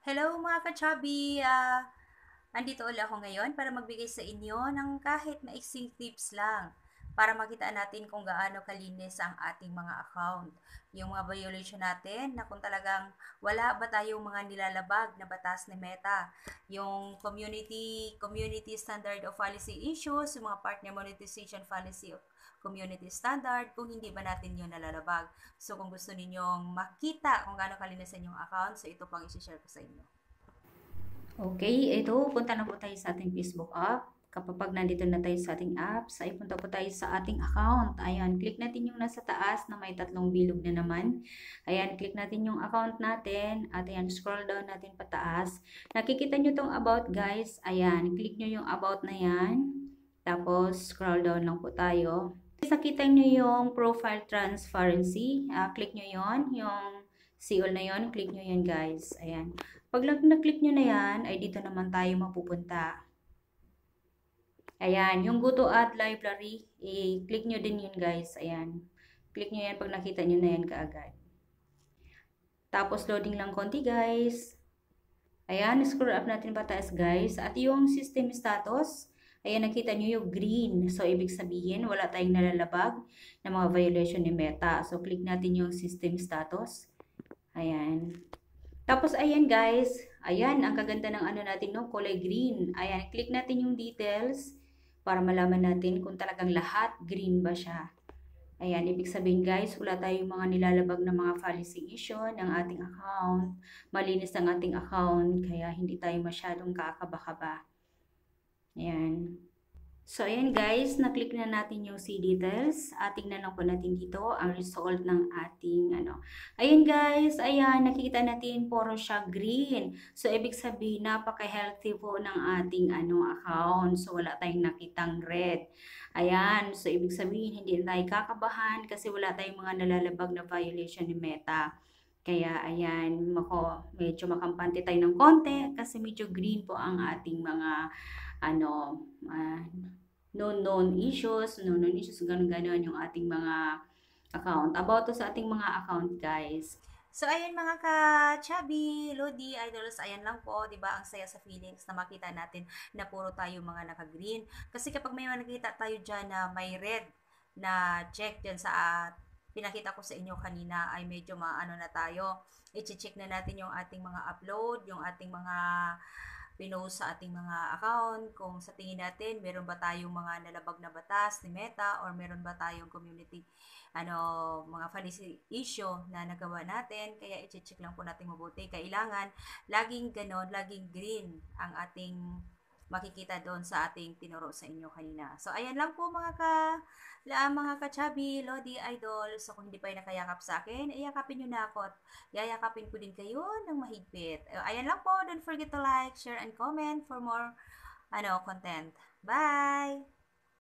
Hello mga ka-chubby! Andito ulit ako ngayon para magbigay sa inyo ng kahit maiksing tips lang para makita natin kung gaano kalinis ang ating mga account. Yung mga violation natin na kung talagang wala ba tayong mga nilalabag na batas ni Meta. Yung community standard of policy issues, yung mga partner monetization policy of community standard, kung hindi ba natin yun nalalabag. So kung gusto ninyong makita kung gaano kalinis ang inyong account, so ito pang isi-share ko sa inyo. Okay, ito, punta na po tayo sa ating Facebook app. Kapag nandito na tayo sa ating apps, ay punta po tayo sa ating account. Ayan, click natin yung nasa taas na may tatlong bilog na naman. Ayan, click natin yung account natin. At ayan, scroll down natin pataas. Nakikita nyo tong about guys. Ayan, click nyo yung about na yan. Tapos, scroll down lang po tayo. Nakita nyo yung profile transparency. Click nyo yon, yung seal na yon, click nyo yan guys. Ayan. Pag na-click nyo na yan, ay dito naman tayo mapupunta. Ayan, yung go to add library, i-click nyo din yun guys. Ayan, click nyo yan pag nakita nyo na yan kaagad. Tapos loading lang konti guys. Ayan, scroll up natin pataas guys. At yung system status, ayan, nakita nyo yung green. So, ibig sabihin, wala tayong nalalabag na mga violation ni Meta. So, click natin yung system status. Ayan. Tapos, ayan guys. Ayan, ang kaganda ng ano natin, no? Kulay green. Ayan, click natin yung details para malaman natin kung talagang lahat green ba siya. Ayan, ibig sabihin guys, wala tayong mga nilalabag na mga policy issue ng ating account. Malinis ang ating account, kaya hindi tayo masyadong kakaba-kaba. Ayan. So, ayan guys, na-click na natin yung see details. Tingnan lang po natin dito ang result ng ating ano. Ayan guys, ayan, nakikita natin puro siya green. So, ibig sabihin, napaka-healthy po ng ating account. So, wala tayong nakitang red. Ayan, so ibig sabihin, hindi na tayo kakabahan kasi wala tayong mga nalalabag na violation ni Meta. Kaya, ayan, medyo makampante tayo ng konti kasi medyo green po ang ating mga ano, known issues, ganun-ganon yung ating mga account. About to sa ating mga account, guys. So, ayun mga ka-chubby, Lodi, idols, ayan lang po, di ba ang saya sa feelings na makita natin na puro tayo mga naka-green. Kasi kapag may nakita tayo dyan na may red na check dyan sa pinakita ko sa inyo kanina ay medyo maano na tayo. I-check na natin yung ating mga upload, yung ating mga pinost sa ating mga account, kung sa tingin natin, meron ba tayong mga nalabag na batas ni Meta or meron ba tayong community mga policy issue na nagawa natin. Kaya i-check lang po natin mabuti. Kailangan laging ganon, laging green ang ating makikita doon sa ating tinuro sa inyo kanina. So, ayan lang po mga ka-chubby, Lodi, Idol. So, kung hindi pa yung nakayakap sa akin, iyakapin nyo na ako at yayakapin ko din kayo ng mahigpit. Ayan lang po. Don't forget to like, share, and comment for more content. Bye!